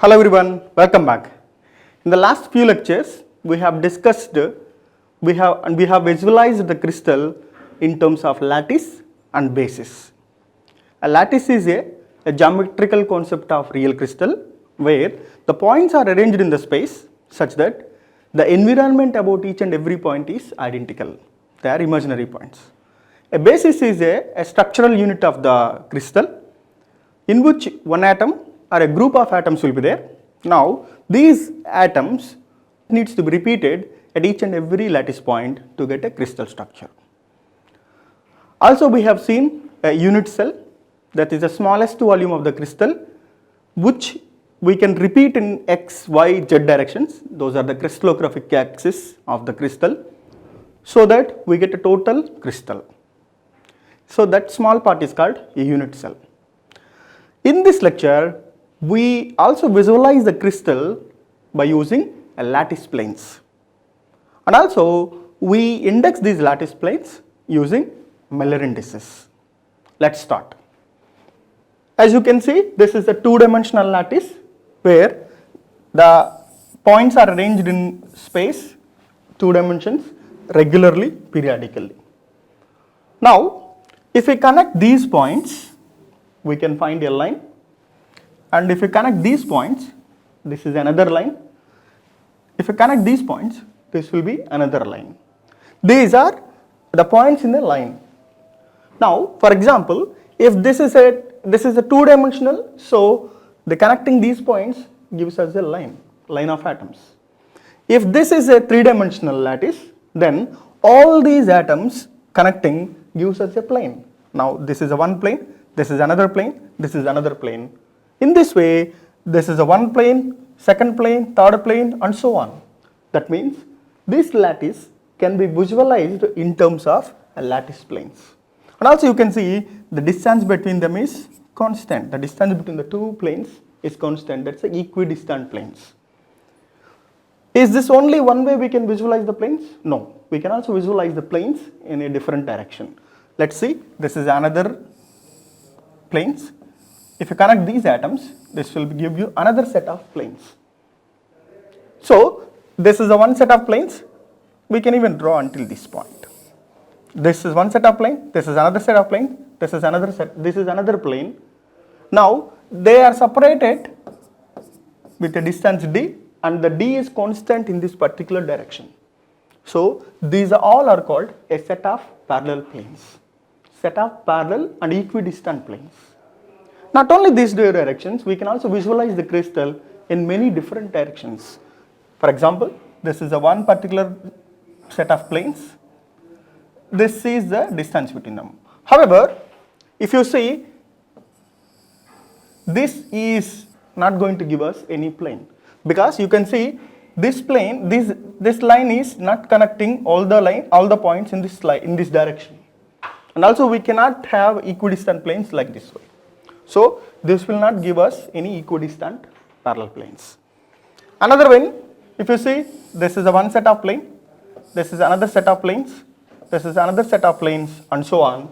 Hello everyone, welcome back. In the last few lectures, we have discussed, we have visualized the crystal in terms of lattice and basis. A lattice is a geometrical concept of real crystal where the points are arranged in the space such that the environment about each and every point is identical. They are imaginary points. A basis is a structural unit of the crystal in which one atom or a group of atoms will be there. Now, these atoms needs to be repeated at each and every lattice point to get a crystal structure. Also, we have seen a unit cell, that is the smallest volume of the crystal, which we can repeat in x, y, z directions. Those are the crystallographic axis of the crystal, so that we get a total crystal. So that small part is called a unit cell. In this lecture, we also visualize the crystal by using a lattice planes, and also we index these lattice planes using Miller indices. Let's start. As you can see, this is a two-dimensional lattice where the points are arranged in space, 2 dimensions, regularly, periodically. Now, if we connect these points, we can find a line. And if you connect these points, this is another line. If you connect these points, this will be another line. These are the points in the line. Now, for example, if this is a two-dimensional, so the connecting these points gives us a line of atoms. If this is a three-dimensional lattice, then all these atoms connecting gives us a plane. Now, this is a one plane, this is another plane, this is another plane. In this way, this is a one plane, second plane, third plane, and so on. That means this lattice can be visualized in terms of lattice planes. And also you can see the distance between them is constant. The distance between the two planes is constant. That's the equidistant planes. Is this only one way we can visualize the planes? No. We can also visualize the planes in a different direction. Let's see. This is another planes. If you connect these atoms, this will give you another set of planes. So, this is the one set of planes. We can even draw until this point. This is one set of plane, this is another set of plane, this is another set, this is another plane. Now, they are separated with a distance d, and the d is constant in this particular direction. So, these all are called a set of parallel planes. Set of parallel and equidistant planes. Not only these two directions, we can also visualize the crystal in many different directions. For example, this is a one particular set of planes. This is the distance between them. However, if you see, this is not going to give us any plane, because you can see this plane, this line is not connecting all the points in this line, in this direction. And also we cannot have equidistant planes like this way. So, this will not give us any equidistant parallel planes. Another one, if you see, this is a one set of plane, this is another set of planes, this is another set of planes, and so on.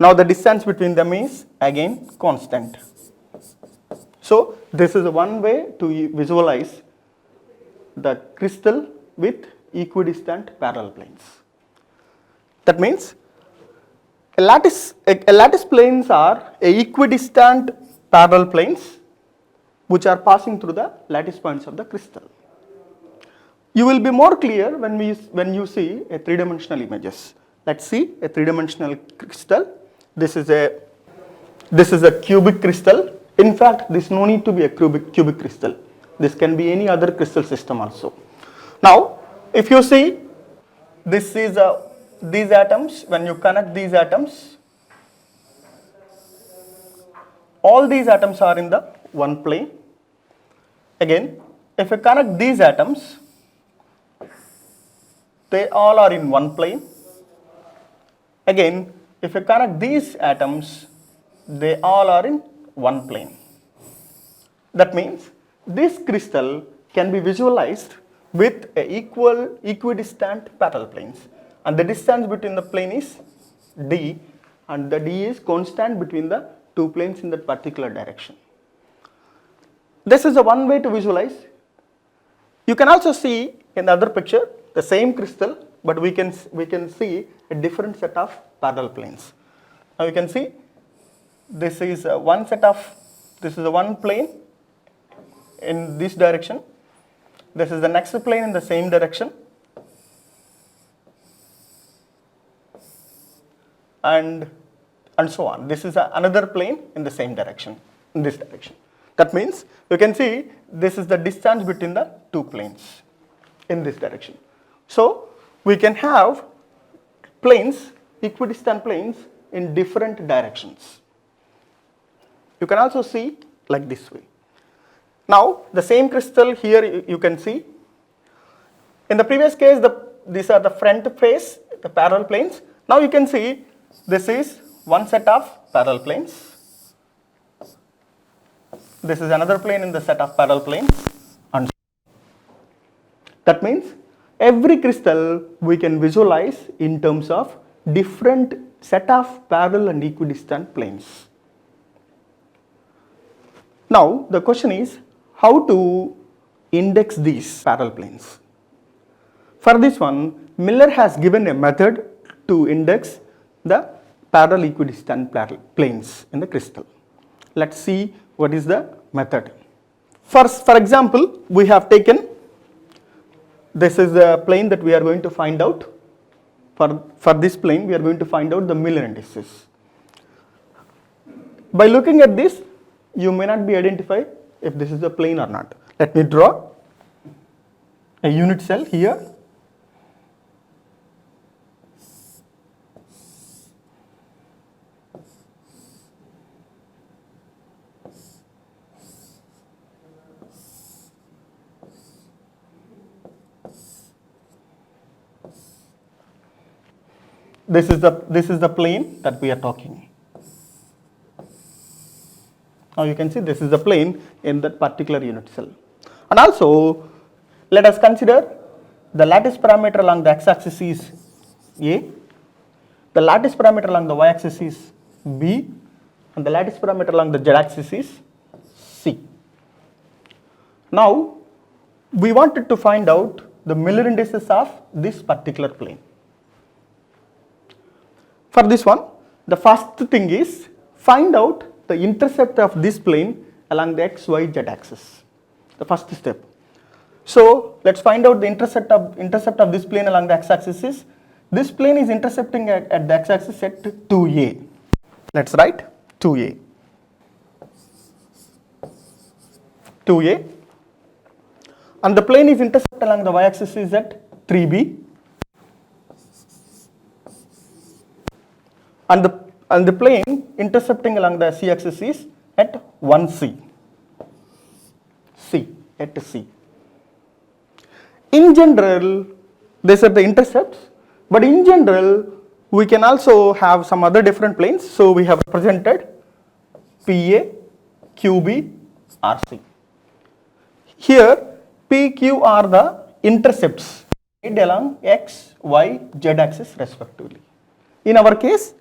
Now, the distance between them is again constant. So, this is one way to visualize the crystal with equidistant parallel planes. That means a lattice planes are equidistant parallel planes which are passing through the lattice points of the crystal. You will be more clear when you see a three-dimensional images. Let's see a three-dimensional crystal. This is a cubic crystal. In fact, this no need to be a cubic crystal. This can be any other crystal system also. Now, if you see, this is these atoms, when you connect these atoms, all these atoms are in the one plane. Again, if you connect these atoms, they all are in one plane. Again, if you connect these atoms, they all are in one plane. That means this crystal can be visualized with equidistant parallel planes. And the distance between the plane is d, and the d is constant between the two planes in that particular direction. This is the one way to visualize. You can also see in the other picture the same crystal, but we can see a different set of parallel planes. Now you can see this is one plane in this direction. This is the next plane in the same direction, and so on. This is another plane in the same direction, in this direction. That means you can see this is the distance between the two planes in this direction. So we can have planes, equidistant planes in different directions. You can also see like this way. Now the same crystal here you can see. In the previous case, these are the front face, the parallel planes. Now you can see this is one set of parallel planes. This is another plane in the set of parallel planes. And that means every crystal we can visualize in terms of different set of parallel and equidistant planes. Now the question is how to index these parallel planes. For this one, Miller has given a method to index the parallel equidistant planes in the crystal. Let's see what is the method. For example, we have taken, this is the plane that we are going to find out. For this plane, we are going to find out the Miller indices. By looking at this, you may not be identified if this is a plane or not. Let me draw a unit cell here. This is the plane that we are talking. Now you can see this is the plane in that particular unit cell. And also let us consider the lattice parameter along the x-axis is A, the lattice parameter along the y-axis is B, and the lattice parameter along the z-axis is C. Now we wanted to find out the Miller indices of this particular plane. For this one, the first thing is find out the intercept of this plane along the x, y, z axis. The first step. So let's find out the intercept of this plane along the x-axis is, this plane is intercepting at the x-axis at 2a. Let's write 2a. 2a. And the plane is intercept along the y-axis is at 3b. And the plane intercepting along the c-axis is at 1c. At C. In general, these are the intercepts, but in general, we can also have some other different planes. So we have represented PA, QB, RC. Here, PQ are the intercepts made along x, y, z axis respectively. In our case,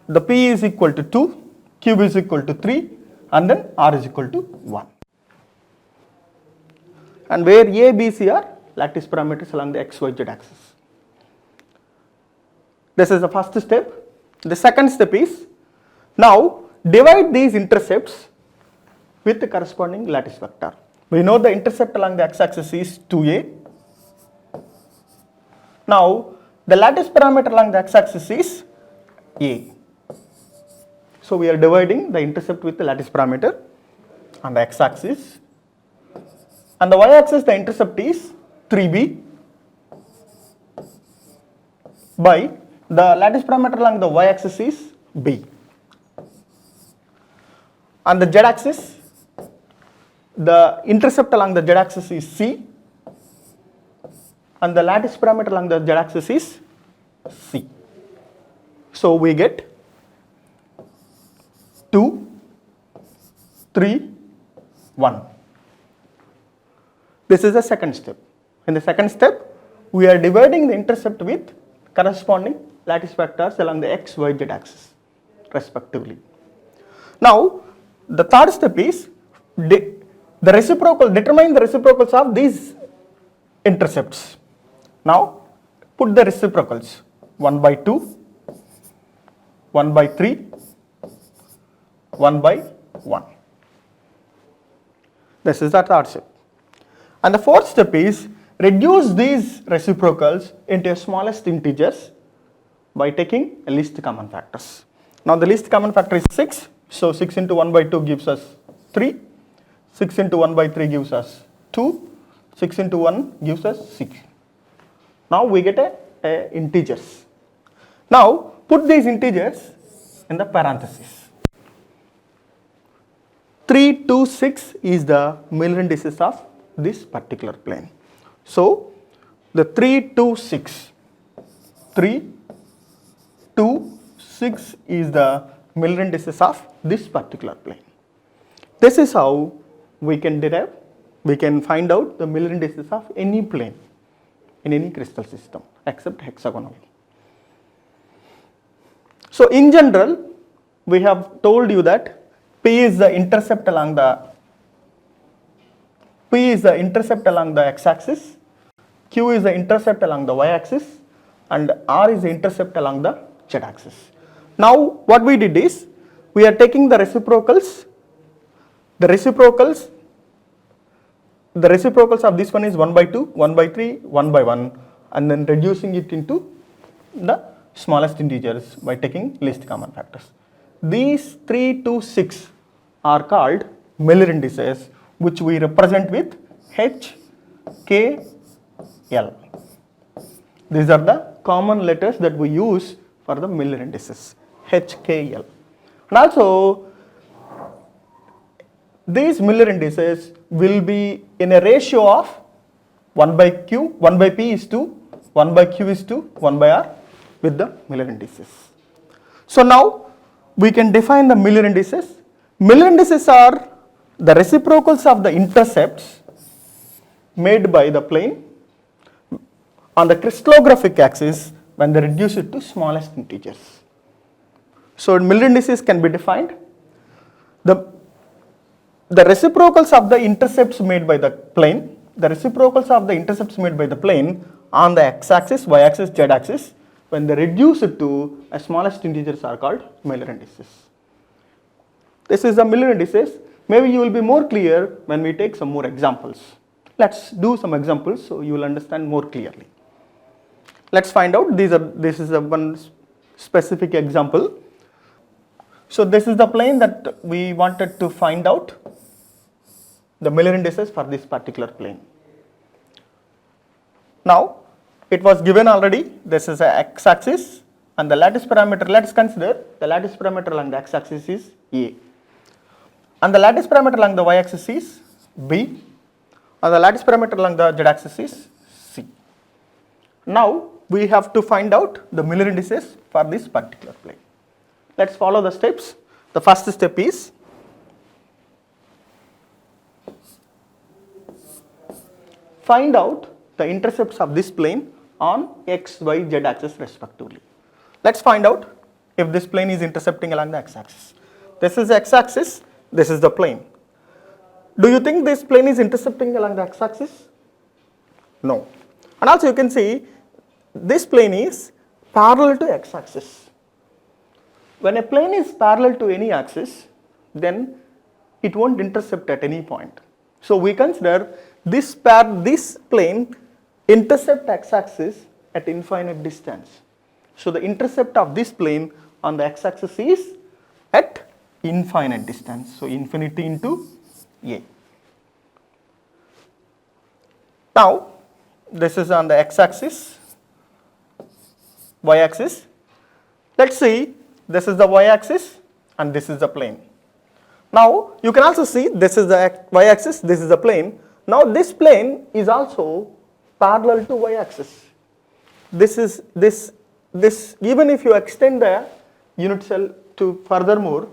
the P is equal to 2, Q is equal to 3, and then R is equal to 1. And where A, B, C are lattice parameters along the x, y, z axis. This is the first step. The second step is, now divide these intercepts with the corresponding lattice vector. We know the intercept along the x-axis is 2a. Now the lattice parameter along the x-axis is a. So we are dividing the intercept with the lattice parameter on the x-axis. On the y-axis, the intercept is 3b by the lattice parameter along the y-axis is b. On the z-axis, the intercept along the z-axis is c, and the lattice parameter along the z-axis is c. So we get 2, 3, 1. This is the second step. In the second step, we are dividing the intercept with corresponding lattice vectors along the x, y, z axis respectively. Now, the third step is the reciprocal, determine the reciprocals of these intercepts. Now put the reciprocals 1 by 2, 1 by 3, 1 by 1. This is the third step. And the fourth step is reduce these reciprocals into smallest integers by taking a least common factors. Now the least common factor is 6. So 6 into 1 by 2 gives us 3. 6 into 1 by 3 gives us 2. 6 into 1 gives us 6. Now we get a integers. Now put these integers in the parentheses. 3, 2, 6 is the Miller indices of this particular plane. So the 3, 2, 6. 3, 2, 6 is the Miller indices of this particular plane. This is how we can derive, we can find out the Miller indices of any plane in any crystal system except hexagonal. So in general, we have told you that P is the intercept along the x-axis, Q is the intercept along the y-axis, and R is the intercept along the z-axis. Now what we did is, we are taking the reciprocals of this one is 1 by 2, 1 by 3, 1 by 1, and then reducing it into the smallest integers by taking least common factors. These 3 to 6 are called Miller indices, which we represent with H, K, L. These are the common letters that we use for the Miller indices, H, K, L. And also, these Miller indices will be in a ratio of 1 by Q, 1 by P is to 1 by Q is to 1 by R with the Miller indices. So now we can define the Miller indices. Miller indices are the reciprocals of the intercepts made by the plane on the crystallographic axis when they reduce it to smallest integers. So Miller indices can be defined. The reciprocals of the intercepts made by the plane, on the x-axis, y-axis, z-axis, when they reduce it to a smallest integers are called Miller indices. This is the Miller indices. Maybe you will be more clear when we take some more examples. Let's do some examples so you will understand more clearly. Let's find out. This is a one specific example. So this is the plane that we wanted to find out the Miller indices for this particular plane. Now it was given already. This is a x-axis and the lattice parameter. Let's consider the lattice parameter along the x-axis is A, and the lattice parameter along the y-axis is B, and the lattice parameter along the z-axis is C. Now we have to find out the Miller indices for this particular plane. Let's follow the steps. The first step is find out the intercepts of this plane on x, y, z axis respectively. Let's find out if this plane is intercepting along the x-axis. This is the x-axis, this is the plane. Do you think this plane is intercepting along the x-axis? No. And also you can see this plane is parallel to x-axis. When a plane is parallel to any axis, then it won't intercept at any point. So we consider this plane intercept x-axis at infinite distance. So the intercept of this plane on the x-axis is at infinite distance. So infinity into A. Now this is on the x-axis, y-axis. Let's see, this is the y-axis and this is the plane. Now you can also see this is the y-axis, this is the plane. Now this plane is also parallel to y-axis. This even if you extend the unit cell to furthermore,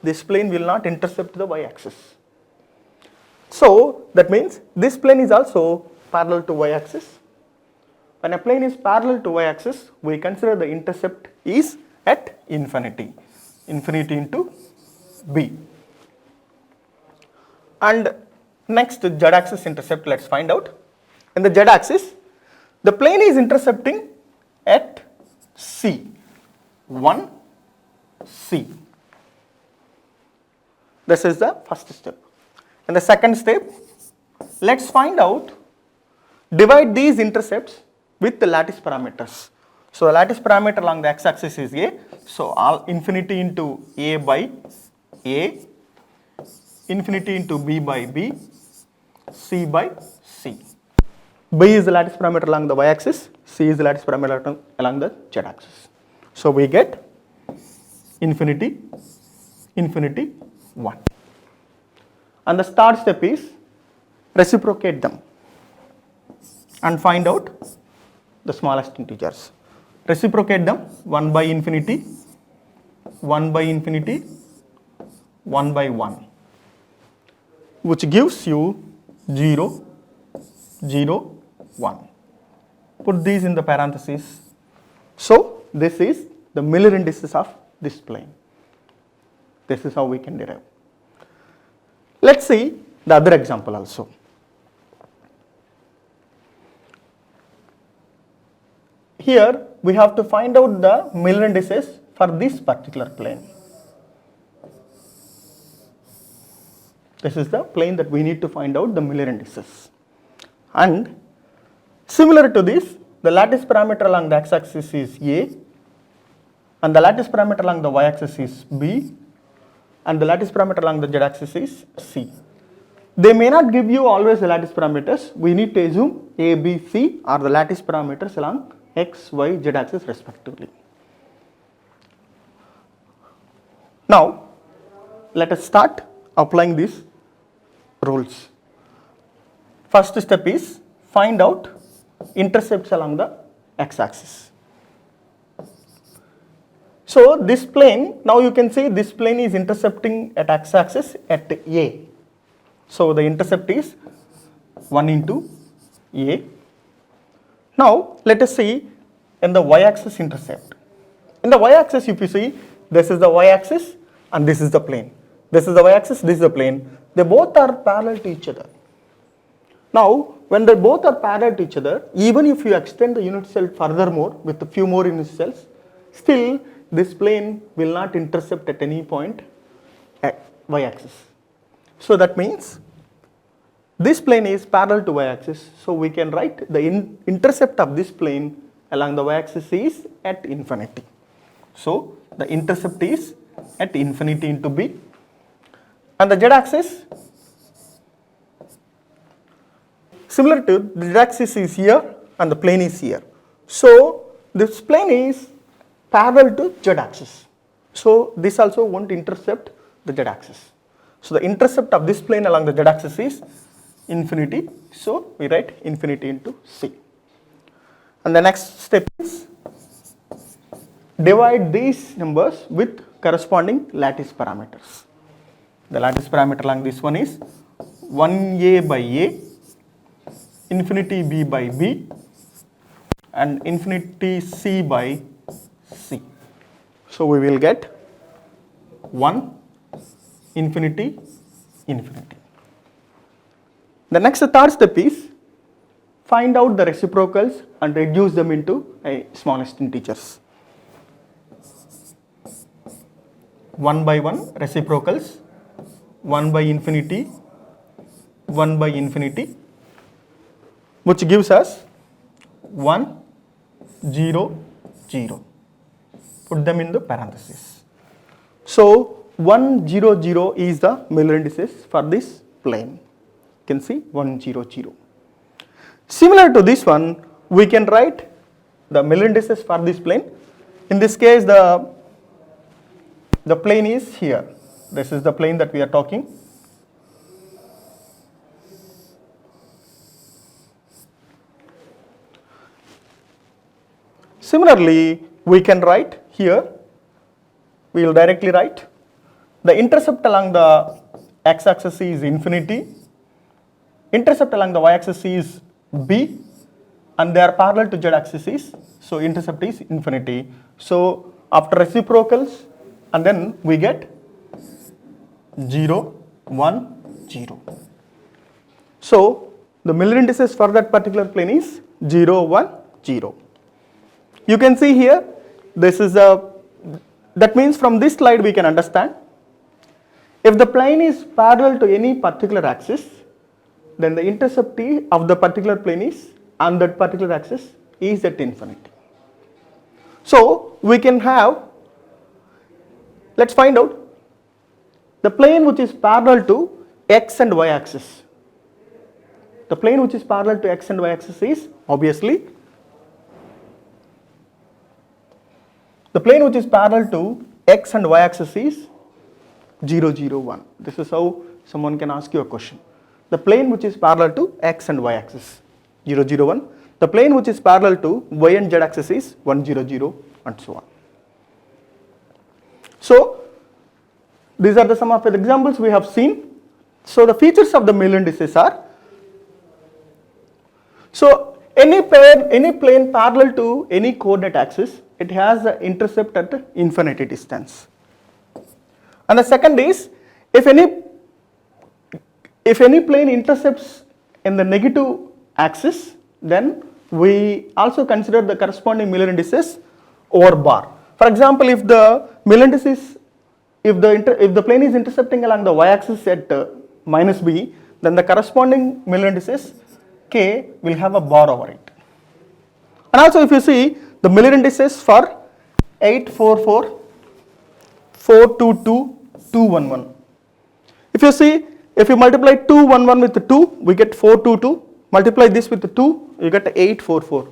this plane will not intercept the y-axis. So that means this plane is also parallel to y-axis. When a plane is parallel to y-axis, we consider the intercept is at infinity into B. And Next, z-axis intercept, let's find out. In the z-axis, the plane is intercepting at C, 1, C. This is the first step. In the second step, let's find out, divide these intercepts with the lattice parameters. So the lattice parameter along the x-axis is A, so all infinity into A by A, infinity into B by B, C by C. B is the lattice parameter along the y-axis, C is the lattice parameter along the z-axis. So we get infinity, infinity, 1. And the third step is reciprocate them and find out the smallest integers. Reciprocate them, 1 by infinity, 1 by infinity, 1 by 1, which gives you 0, 0, 1. Put these in the parentheses. So this is the Miller indices of this plane. This is how we can derive. Let's see the other example also. Here we have to find out the Miller indices for this particular plane. This is the plane that we need to find out the Miller indices. And similar to this, the lattice parameter along the x-axis is A, and the lattice parameter along the y-axis is B, and the lattice parameter along the z-axis is C. They may not give you always the lattice parameters. We need to assume A, B, C are the lattice parameters along x, y, z axis respectively. Now, let us start applying these rules. First step is find out intercepts along the x-axis. So this plane, now you can see this plane is intercepting at x-axis at A. So the intercept is 1 into A. Now let us see in the y-axis intercept. In the y-axis, if you see, this is the y-axis and this is the plane. This is the y-axis, this is the plane. They both are parallel to each other. Now, when they both are parallel to each other, even if you extend the unit cell furthermore with a few more unit cells, still this plane will not intercept at any point at y-axis. So that means this plane is parallel to y-axis. So we can write the intercept of this plane along the y-axis is at infinity. So the intercept is at infinity into B. And the z-axis, similar to the z-axis is here and the plane is here. So this plane is parallel to z-axis. So this also won't intercept the z-axis. So the intercept of this plane along the z-axis is infinity. So we write infinity into C. And the next step is divide these numbers with corresponding lattice parameters. The lattice parameter along this one is 1A by A, infinity B by B, and infinity C by C. So we will get 1, infinity, infinity. The next third step is find out the reciprocals and reduce them into smallest integers. 1 by 1 reciprocals, 1 by infinity, 1 by infinity, which gives us 1, 0, 0. Put them in the parentheses. So 1, 0, 0 is the Miller indices for this plane. You can see 1, 0, 0. Similar to this one, we can write the Miller indices for this plane. In this case, the plane is here. This is the plane that we are talking. Similarly, we can write here, we will directly write the intercept along the x-axis is infinity, intercept along the y-axis is B, and they are parallel to z-axis is, so intercept is infinity. So after reciprocals, and then we get 0, 1, 0. So the Miller indices for that particular plane is 0, 1, 0. You can see here, this is that means from this slide we can understand, if the plane is parallel to any particular axis, then the intercept of the particular plane is on that particular axis is at infinity. So we can have, let's find out the plane which is parallel to x and y axis. The plane which is parallel to x and y axis is obviously the plane which is parallel to x and y axis is 0, 0, 1. This is how someone can ask you a question. The plane which is parallel to x and y axis 0, 0, 1. The plane which is parallel to y and z axis is 1, 0, 0 and so on. So these are some of the examples we have seen. So the features of the Miller indices are, so any plane parallel to any coordinate axis, it has an intercept at infinity distance. And the second is, if any plane intercepts in the negative axis, then we also consider the corresponding Miller indices over bar. For example, if the Miller indices, if the plane is intercepting along the y-axis at minus b, then the corresponding Miller indices k will have a bar over it. And also if you see the Miller indices for 844, 422, 211. If you see, if you multiply 211 with 2, we get 422. Multiply this with 2, you get 844.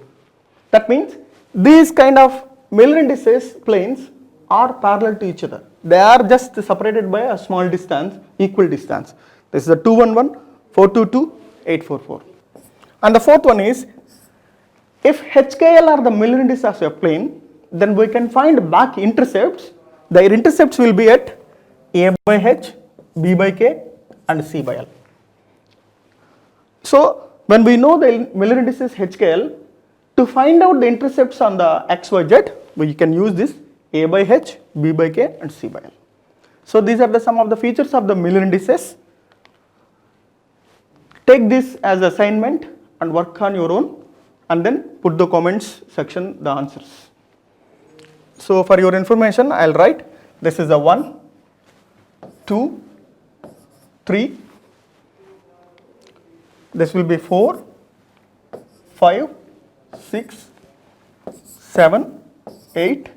That means these kind of Miller indices planes are parallel to each other. They are just separated by a small distance, equal distance. This is the 211, 422, 844. And the fourth one is, if HKL are the Miller indices of a plane, then we can find back intercepts. Their intercepts will be at A by H, B by K and C by L. So when we know the Miller indices HKL, to find out the intercepts on the XYZ, we can use this A by H, B by K and C by L. So these are some of the features of the Miller indices. Take this as assignment and work on your own, and then put the comments section the answers. So for your information, I'll write this is a 1, 2, 3, this will be 4, 5, 6, 7, 8,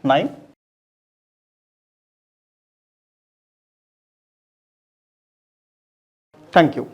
9. Thank you.